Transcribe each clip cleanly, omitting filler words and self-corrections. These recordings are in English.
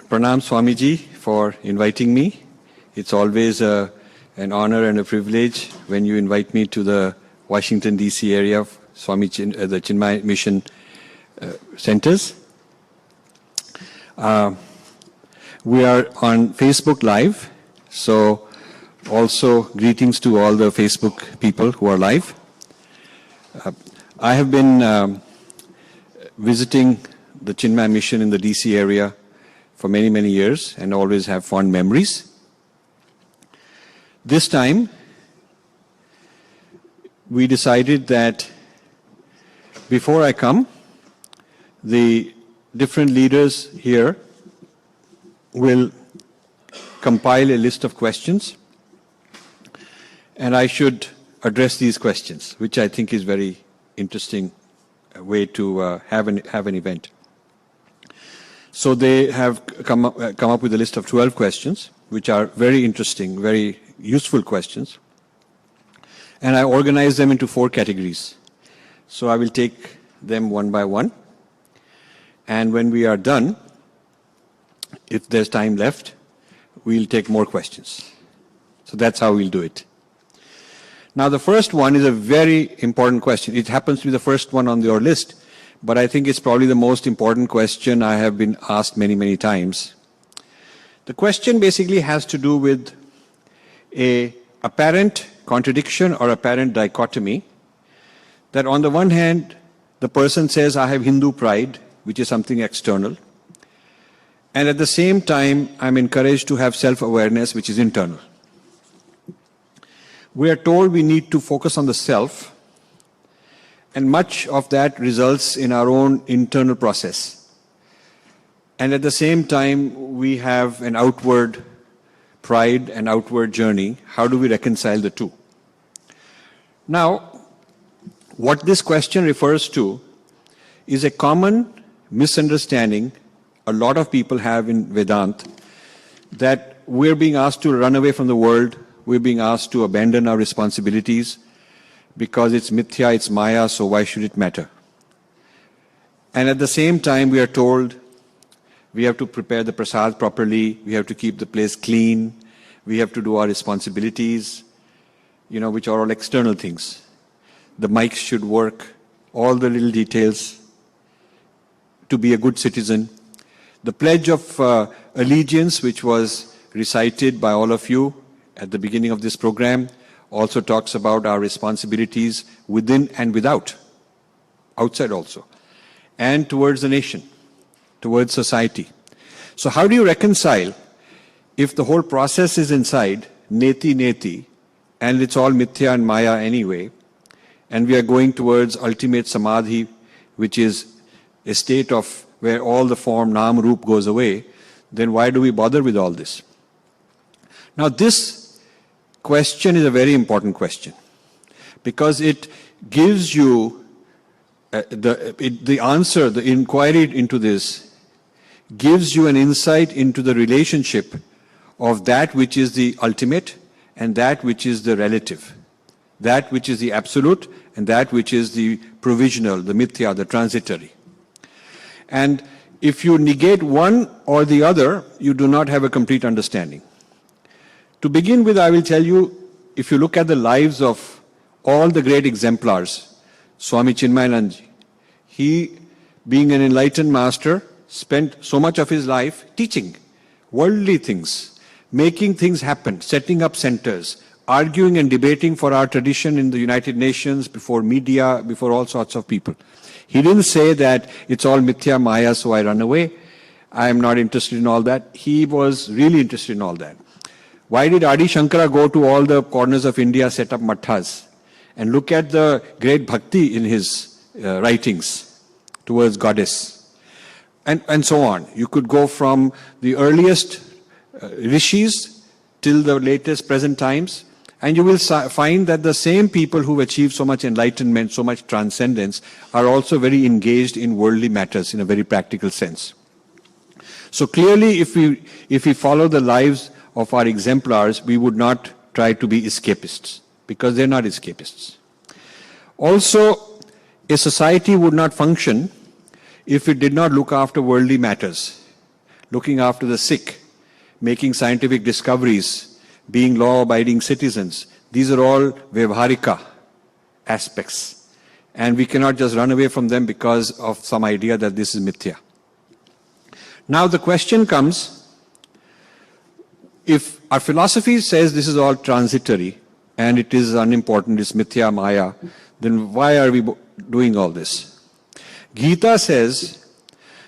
Pranam Swamiji for inviting me. It's always an honor and a privilege when you invite me to the Washington, D.C. area of the Chinmay Mission centers. We are on Facebook Live, so also greetings to all the Facebook people who are live. I have been visiting the Chinmay Mission in the DC area for many, many years and always have fond memories. This time, we decided that before I come, the different leaders here will compile a list of questions, and I should address these questions, which I think is very interesting way to have an event. So they have come up with a list of 12 questions, which are very interesting, very useful questions. And I organize them into 4 categories. So I will take them one by one. And when we are done, if there's time left, we'll take more questions. So that's how we'll do it. Now, the first one is a very important question. It happens to be the first one on your list, but I think it's probably the most important question I have been asked many, many times. The question basically has to do with an apparent contradiction or apparent dichotomy that on the one hand, the person says, I have Hindu pride, which is something external, and at the same time, I'm encouraged to have self-awareness, which is internal. We are told we need to focus on the self, and much of that results in our own internal process. And at the same time, we have an outward pride and outward journey. How do we reconcile the two? Now, what this question refers to is a common misunderstanding a lot of people have in Vedanta, that we're being asked to run away from the world, we're being asked to abandon our responsibilities because it's mithya, it's maya, so why should it matter? And at the same time, we are told we have to prepare the prasad properly, we have to keep the place clean, we have to do our responsibilities, which are all external things. The mics should work, all the little details to be a good citizen. The Pledge of Allegiance, which was recited by all of you at the beginning of this program, also talks about our responsibilities within and without, outside also, and towards the nation, towards society. So how do you reconcile if the whole process is inside, neti, and it's all mithya and maya anyway, and we are going towards ultimate samadhi, which is a state of where all the form, nam, roop goes away, then why do we bother with all this? Now this question is a very important question because it gives you the answer, the inquiry into this gives you an insight into the relationship of that which is the ultimate and that which is the relative, that which is the absolute and that which is the provisional, the mithya, the transitory. And if you negate one or the other, you do not have a complete understanding. To begin with, I will tell you, if you look at the lives of all the great exemplars, Swami Chinmayanandaji, he, being an enlightened master, spent so much of his life teaching worldly things, making things happen, setting up centers, arguing and debating for our tradition in the United Nations, before media, before all sorts of people. He didn't say that it's all mithya, maya, so I run away. I am not interested in all that. He was really interested in all that. Why did Adi Shankara go to all the corners of India, set up matthas, and look at the great bhakti in his writings towards goddess, and so on. You could go from the earliest rishis till the latest present times, and you will find that the same people who achieve so much enlightenment, so much transcendence, are also very engaged in worldly matters in a very practical sense. So clearly, if we follow the lives of our exemplars, we would not try to be escapists, because they're not escapists. Also, a society would not function if it did not look after worldly matters, looking after the sick, making scientific discoveries, being law-abiding citizens. These are all vyavharika aspects. And we cannot just run away from them because of some idea that this is mithya. Now the question comes, if our philosophy says this is all transitory and it is unimportant, it's mithya, maya, then why are we doing all this? Gita says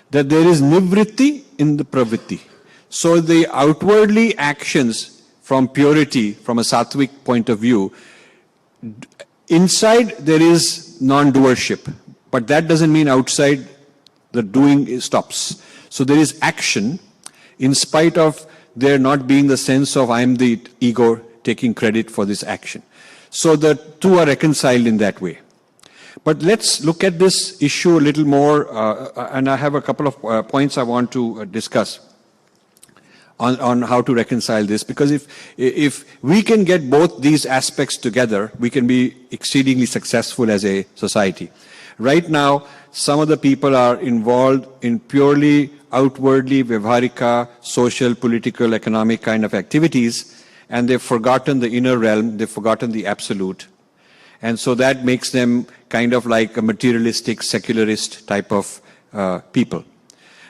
that there is nivritti in the pravritti. So the outwardly actions from purity, from a sattvic point of view, inside there is non-doership, but that doesn't mean outside the doing stops. So there is action in spite of there not being the sense of I am the ego taking credit for this action. So the two are reconciled in that way. But let's look at this issue a little more, and I have a couple of points I want to discuss on how to reconcile this, because if we can get both these aspects together, we can be exceedingly successful as a society. Right now, some of the people are involved in purely outwardly vyavharika, social, political, economic kind of activities, and they've forgotten the inner realm, they've forgotten the absolute. And so that makes them kind of like a materialistic, secularist type of people.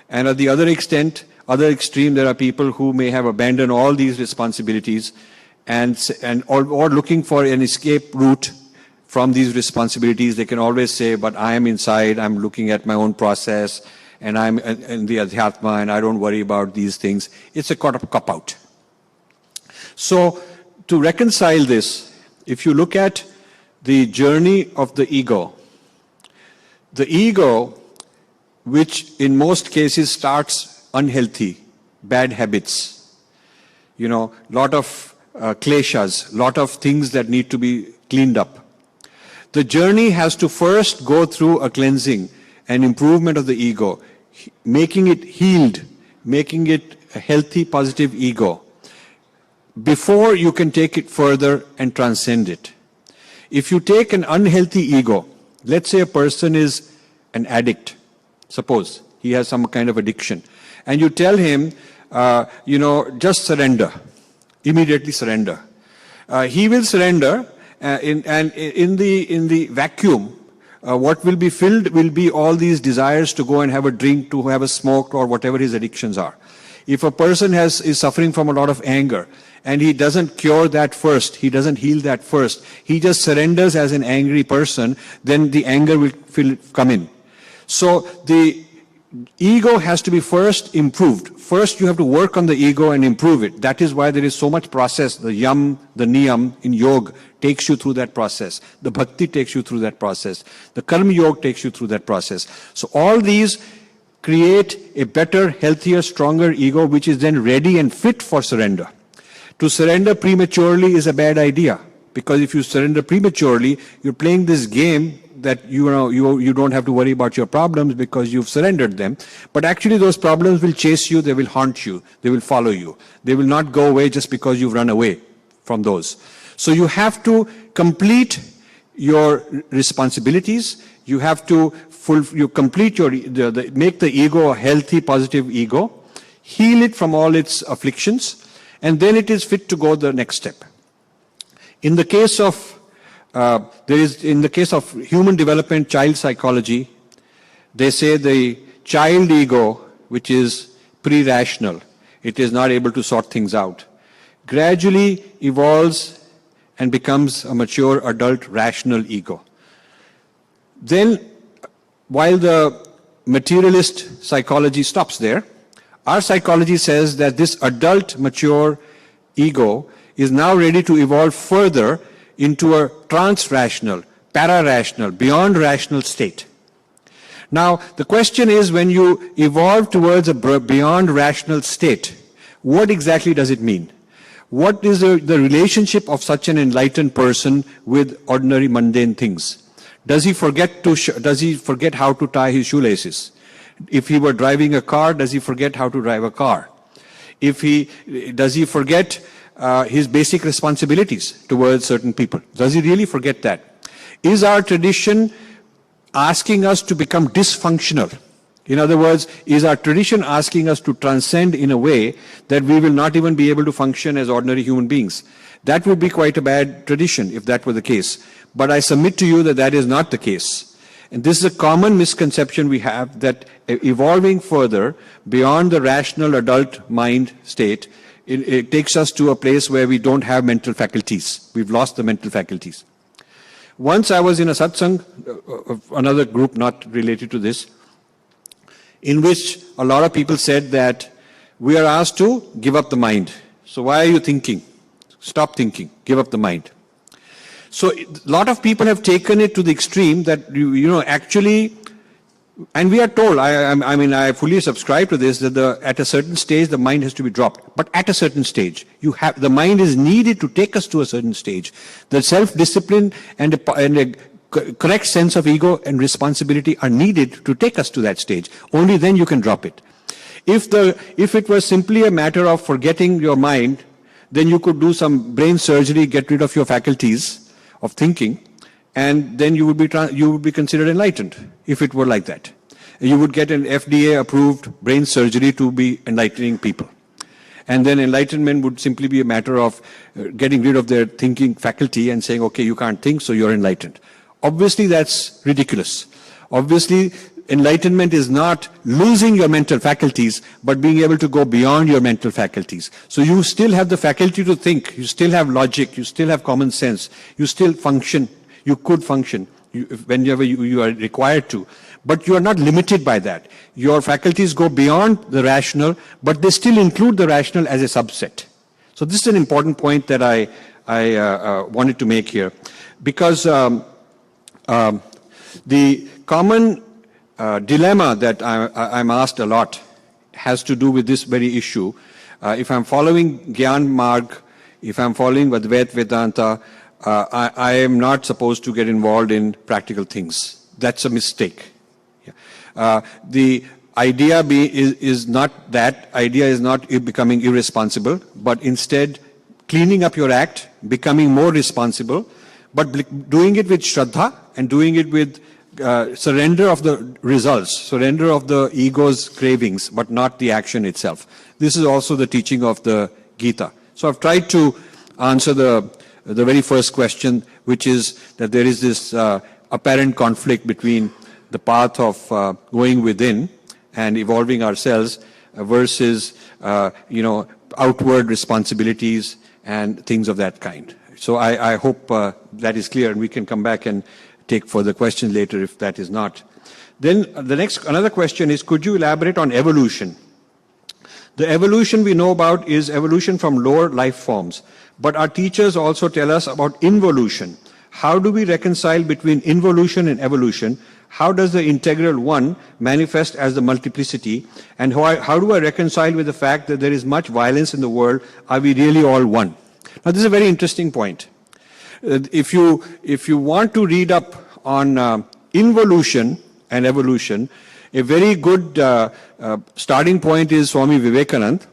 And at the other extreme, there are people who may have abandoned all these responsibilities or looking for an escape route from these responsibilities. They can always say, but I am inside, I'm looking at my own process, and I'm in the adhyatma, and I don't worry about these things. It's a cop-out. So to reconcile this, if you look at the journey of the ego, which in most cases starts unhealthy, bad habits, lot of kleshas, lot of things that need to be cleaned up. The journey has to first go through a cleansing and improvement of the ego, making it healed, making it a healthy, positive ego, before you can take it further and transcend it. If you take an unhealthy ego, let's say a person is an addict, suppose he has some kind of addiction, and you tell him, just surrender, immediately surrender. He will surrender, and in the vacuum, what will be filled will be all these desires to go and have a drink, to have a smoke, or whatever his addictions are. If a person is suffering from a lot of anger, and he doesn't cure that first, he doesn't heal that first, he just surrenders as an angry person, then the anger will come in. So the ego has to be first improved. First you have to work on the ego and improve it. That is why there is so much process. The yam, the niyam in yoga takes you through that process. The bhakti takes you through that process. The karma yoga takes you through that process. So all these create a better, healthier, stronger ego, which is then ready and fit for surrender. To surrender prematurely is a bad idea, because if you surrender prematurely, you're playing this game that you don't have to worry about your problems because you've surrendered them. But actually those problems will chase you, they will haunt you, they will follow you. They will not go away just because you've run away from those. So you have to complete your responsibilities. You have to complete make the ego a healthy, positive ego, heal it from all its afflictions, and then it is fit to go the next step. In the case of human development, child psychology, they say the child ego, which is pre-rational, it is not able to sort things out, gradually evolves and becomes a mature adult rational ego. Then, while the materialist psychology stops there, our psychology says that this adult, mature ego is now ready to evolve further into a trans-rational, para-rational, beyond rational state. Now, the question is, when you evolve towards a beyond rational state, what exactly does it mean? What is the relationship of such an enlightened person with ordinary mundane things? Does he forget how to tie his shoelaces? If he were driving a car, does he forget how to drive a car? Does he forget his basic responsibilities towards certain people? Does he really forget that? Is our tradition asking us to become dysfunctional In other words, is our tradition asking us to transcend in a way that we will not even be able to function as ordinary human beings? That would be quite a bad tradition if that were the case. But I submit to you that that is not the case. And this is a common misconception we have, that evolving further beyond the rational adult mind state, it takes us to a place where we don't have mental faculties. We've lost the mental faculties. Once I was in a satsang of another group not related to this, in which a lot of people said that we are asked to give up the mind. So why are you thinking? Stop thinking, give up the mind. So a lot of people have taken it to the extreme that, actually, and we are told, I fully subscribe to this, that at a certain stage the mind has to be dropped. But at a certain stage, the mind is needed to take us to a certain stage. The self-discipline and a correct sense of ego and responsibility are needed to take us to that stage. Only then you can drop it. If it was simply a matter of forgetting your mind, then you could do some brain surgery, get rid of your faculties of thinking, and then you would be considered enlightened, if it were like that. You would get an FDA-approved brain surgery to be enlightening people. And then enlightenment would simply be a matter of getting rid of their thinking faculty and saying, okay, you can't think, so you're enlightened. Obviously, that's ridiculous. Obviously, enlightenment is not losing your mental faculties, but being able to go beyond your mental faculties. So you still have the faculty to think, you still have logic, you still have common sense, you still function, you could function whenever you are required to. But you are not limited by that. Your faculties go beyond the rational, but they still include the rational as a subset. So this is an important point that I wanted to make here. Because the common dilemma that I'm asked a lot has to do with this very issue. If I'm following Gyan Marg, if I'm following Advaita Vedanta, I am not supposed to get involved in practical things. That's a mistake. The idea is not that. Idea is not becoming irresponsible, but instead cleaning up your act, becoming more responsible, but doing it with Shraddha and doing it with surrender of the results, surrender of the ego's cravings, but not the action itself. This is also the teaching of the Gita. So I've tried to answer the very first question, which is that there is this apparent conflict between the path of going within and evolving ourselves versus, outward responsibilities and things of that kind. So I hope that is clear, and we can come back and take further questions later if that is not. Then another question is, could you elaborate on evolution? The evolution we know about is evolution from lower life forms. But our teachers also tell us about involution. How do we reconcile between involution and evolution? How does the integral one manifest as the multiplicity? And how do I reconcile with the fact that there is much violence in the world? Are we really all one? Now, this is a very interesting point. If you want to read up on involution and evolution, a very good starting point is Swami Vivekananda.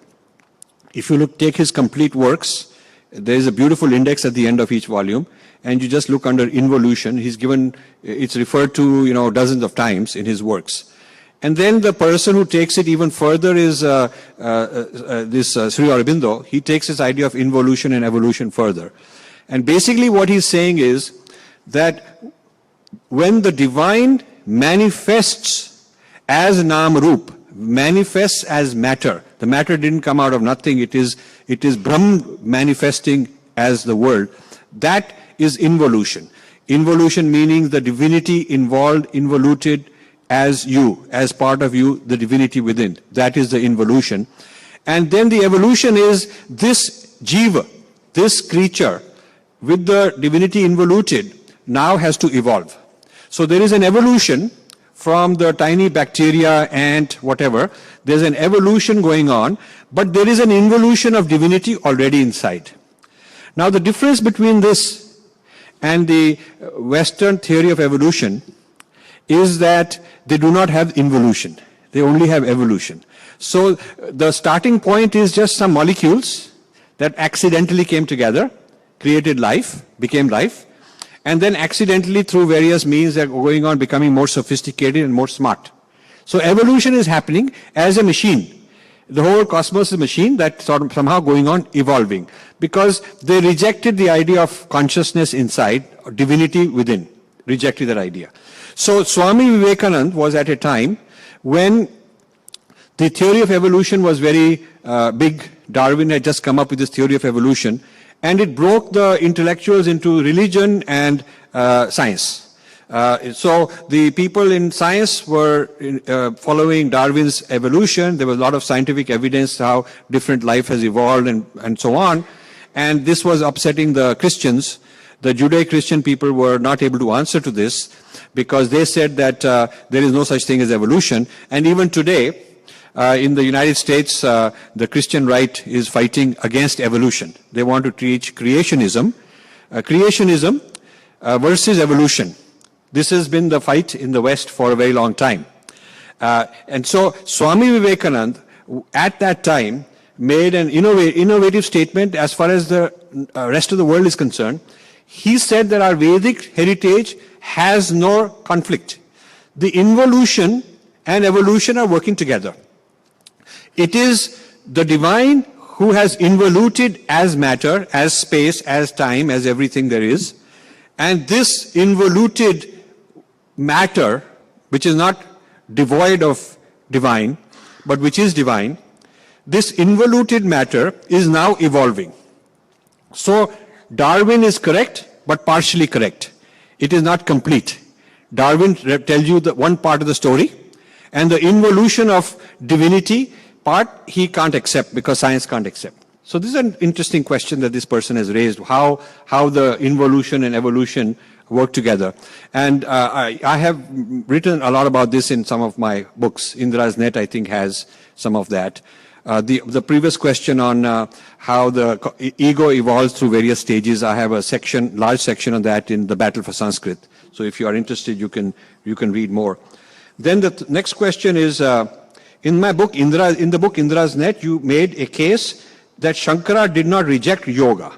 If you take his complete works, there is a beautiful index at the end of each volume, and you just look under involution. It's referred to dozens of times in his works. And then the person who takes it even further is this Sri Aurobindo. He takes this idea of involution and evolution further. And basically what he's saying is that when the divine manifests as Nam Roop, manifests as matter, the matter didn't come out of nothing, it is Brahm manifesting as the world, that is involution. Involution meaning the divinity involved, involuted as you, as part of you, the divinity within. That is the involution. And then the evolution is this jiva, this creature, with the divinity involuted, now has to evolve. So there is an evolution from the tiny bacteria, ant, whatever. There's an evolution going on, but there is an involution of divinity already inside. Now the difference between this and the Western theory of evolution is that they do not have involution. They only have evolution. So the starting point is just some molecules that accidentally came together, created life, became life, and then accidentally through various means they're going on becoming more sophisticated and more smart. So evolution is happening as a machine. The whole cosmos is a machine that's sort of somehow going on evolving, because they rejected the idea of consciousness inside, or divinity within, rejected that idea. So Swami Vivekananda was at a time when the theory of evolution was very big. Darwin had just come up with this theory of evolution, and it broke the intellectuals into religion and science. So the people in science were following Darwin's evolution. There was a lot of scientific evidence how different life has evolved and so on. And this was upsetting the Christians. The Judeo-Christian people were not able to answer to this because they said that there is no such thing as evolution. And even today, in the United States, the Christian right is fighting against evolution. They want to teach creationism. Creationism versus evolution. This has been the fight in the West for a very long time. And so Swami Vivekananda, at that time, made an innovative statement as far as the rest of the world is concerned. He said that our Vedic heritage has no conflict. The involution and evolution are working together. It is the divine who has involuted as matter, as space, as time, as everything there is. And this involuted matter, which is not devoid of divine, but which is divine, this involuted matter is now evolving. So Darwin is correct, but partially correct. It is not complete. Darwin tells you the one part of the story, and the involution of divinity part he can't accept because science can't accept. So this is an interesting question that this person has raised, how the involution and evolution work together. And I have written a lot about this in some of my books. Indra's Net, I think, has some of that. The previous question on how the ego evolves through various stages, I have a section, large section on that in The Battle for Sanskrit. So if you are interested, you can read more. Then the next question is, in my book, in the book Indra's Net, you made a case that Shankara did not reject yoga.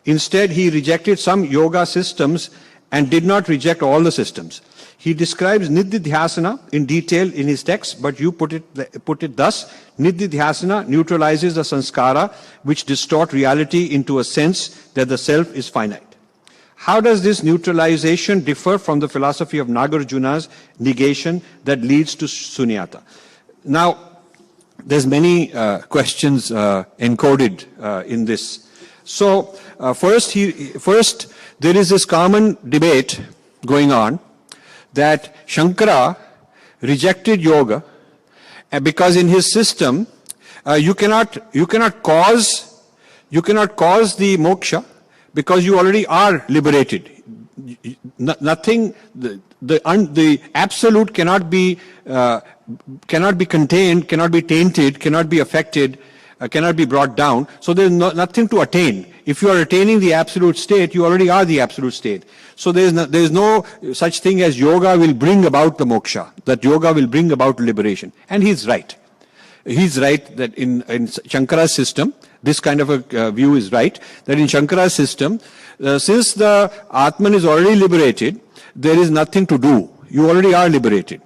Instead, he rejected some yoga systems and did not reject all the systems. He describes Nididhyasana in detail in his text, but you put it thus: Nididhyasana neutralizes the sanskara which distort reality into a sense that the self is finite. How does this neutralization differ from the philosophy of Nagarjuna's negation that leads to sunyata? Now, there's many questions encoded in this. So first, there is this common debate going on that Shankara rejected yoga because in his system you cannot cause the moksha because you already are liberated. Nothing, the absolute cannot be contained, cannot be tainted, cannot be affected, cannot be brought down. So there is nothing to attain. If you are attaining the absolute state, you already are the absolute state. So there is no such thing as yoga will bring about the moksha, that yoga will bring about liberation. And he's right. He's right that in Shankara's system, this kind of a view is right, that in Shankara's system, since the Atman is already liberated, there is nothing to do. You already are liberated.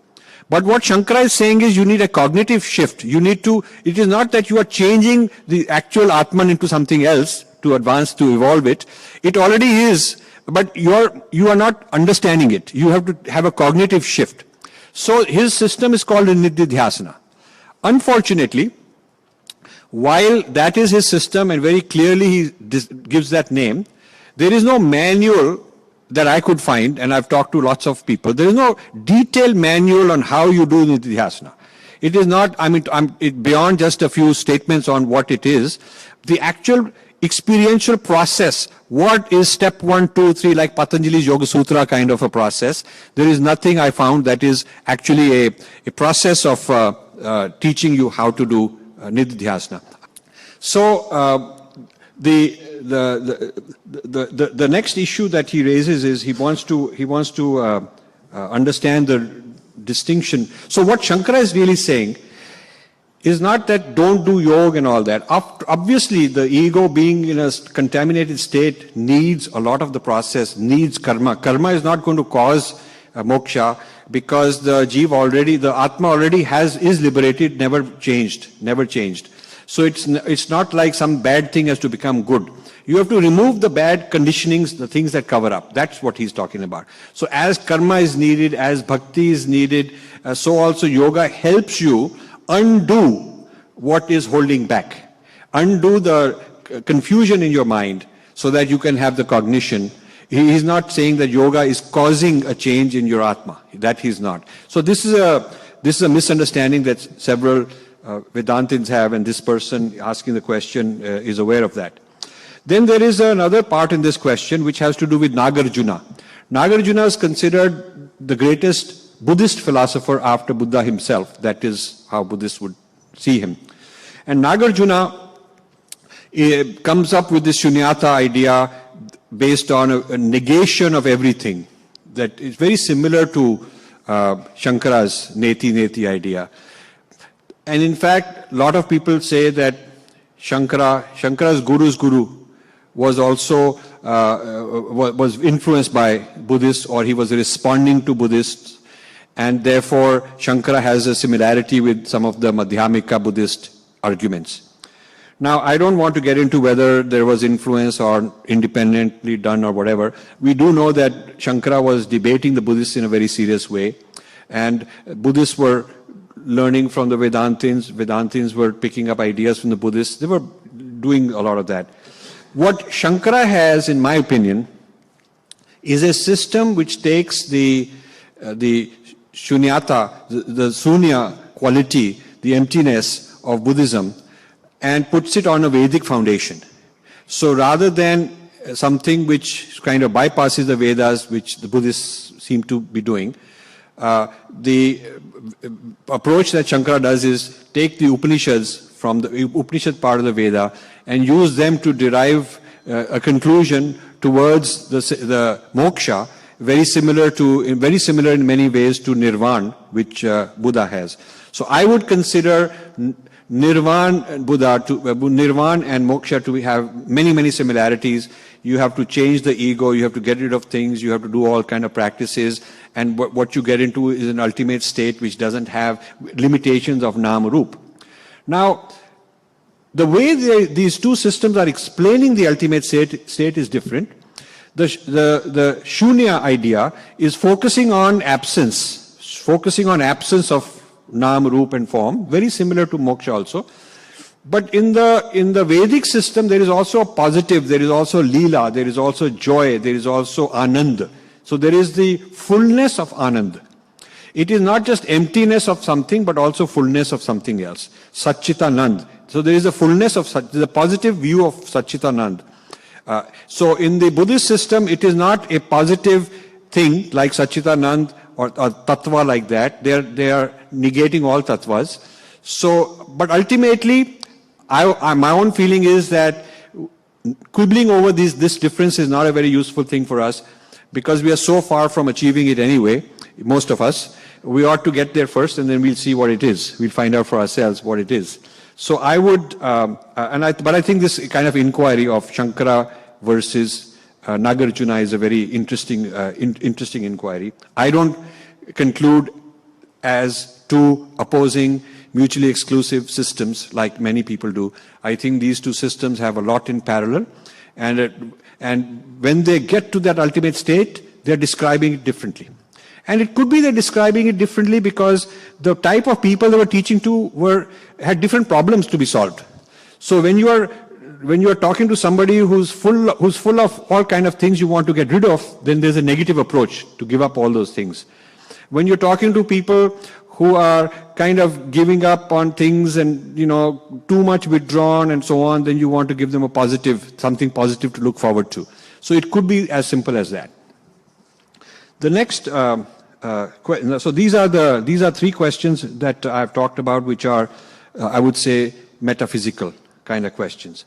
But what Shankara is saying is you need a cognitive shift. It is not that you are changing the actual Atman into something else to advance, to evolve it. It already is, but you are not understanding it. You have to have a cognitive shift. So his system is called a Nididhyasana. Unfortunately, while that is his system and very clearly he gives that name, there is no manual that I could find, and I've talked to lots of people. There is no detailed manual on how you do Nididhyasana. It is not, beyond just a few statements on what it is. The actual experiential process, what is step 1, 2, 3, like Patanjali's Yoga Sutra kind of a process, there is nothing I found that is actually a process of teaching you how to do Nididhyasana. So the next issue that he raises is he wants to understand the distinction. So what Shankara is really saying is not that don't do yoga and all that. Obviously, the ego being in a contaminated state needs a lot of the process, needs karma. Karma is not going to cause moksha, because the Jeev already, the Atma already is liberated, never changed. So it's not like some bad thing has to become good. You have to remove the bad conditionings, the things that cover up. That's what he's talking about. So as karma is needed, as bhakti is needed, so also yoga helps you undo what is holding back. Undo the confusion in your mind so that you can have the cognition. He is not saying that yoga is causing a change in your Atma. That he's not. So this is a misunderstanding that several Vedantins have, and this person asking the question is aware of that. Then there is another part in this question which has to do with Nagarjuna. Nagarjuna is considered the greatest Buddhist philosopher after Buddha himself. That is how Buddhists would see him. And Nagarjuna comes up with this shunyata idea based on a negation of everything. That is very similar to Shankara's neti idea. And in fact, a lot of people say that Shankara's guru's guru was also was influenced by Buddhists, or he was responding to Buddhists, and therefore Shankara has a similarity with some of the Madhyamika Buddhist arguments. Now, I don't want to get into whether there was influence or independently done or whatever. We do know that Shankara was debating the Buddhists in a very serious way, and Buddhists were learning from the Vedantins. Vedantins were picking up ideas from the Buddhists. They were doing a lot of that. What Shankara has, in my opinion, is a system which takes the shunyata, the sunya quality, the emptiness of Buddhism, and puts it on a Vedic foundation. So rather than something which kind of bypasses the Vedas, which the Buddhists seem to be doing, the approach that Shankara does is take the Upanishads from the Upanishad part of the Veda and use them to derive a conclusion towards the moksha, very similar in many ways to Nirvana, which Buddha has. So I would consider Nirvana and Nirvana and moksha to have many similarities. You have to change the ego, you have to get rid of things, you have to do all kind of practices, and what you get into is an ultimate state which doesn't have limitations of Nam Rup. Now, the way these two systems are explaining the ultimate state is different. The Shunya idea is focusing on absence of Nam, Rup and form, very similar to moksha also. But in the Vedic system, there is also a positive, there is also lila, there is also joy, there is also anand. So there is the fullness of anand. It is not just emptiness of something, but also fullness of something else. Satchitanand. So there is a fullness of the positive view of Satchitanand. So in the Buddhist system, it is not a positive thing like Satchitanand or tattva like that. They are negating all tattvas. So, but ultimately, my own feeling is that quibbling over this difference is not a very useful thing for us, because we are so far from achieving it anyway, most of us. We ought to get there first, and then we'll see what it is. We'll find out for ourselves what it is. So I would, but I think this kind of inquiry of Shankara versus Nagarjuna is a very interesting inquiry. I don't conclude as two opposing, mutually exclusive systems like many people do. I think these two systems have a lot in parallel, and when they get to that ultimate state, they're describing it differently. And it could be they're describing it differently because the type of people they were teaching to had different problems to be solved. So when you are talking to somebody who's full of all kind of things you want to get rid of, then there's a negative approach to give up all those things. When you're talking to people who are kind of giving up on things and, too much withdrawn and so on, then you want to give them something positive to look forward to. So it could be as simple as that. The next, so these are three questions that I've talked about, which are, I would say, metaphysical kind of questions.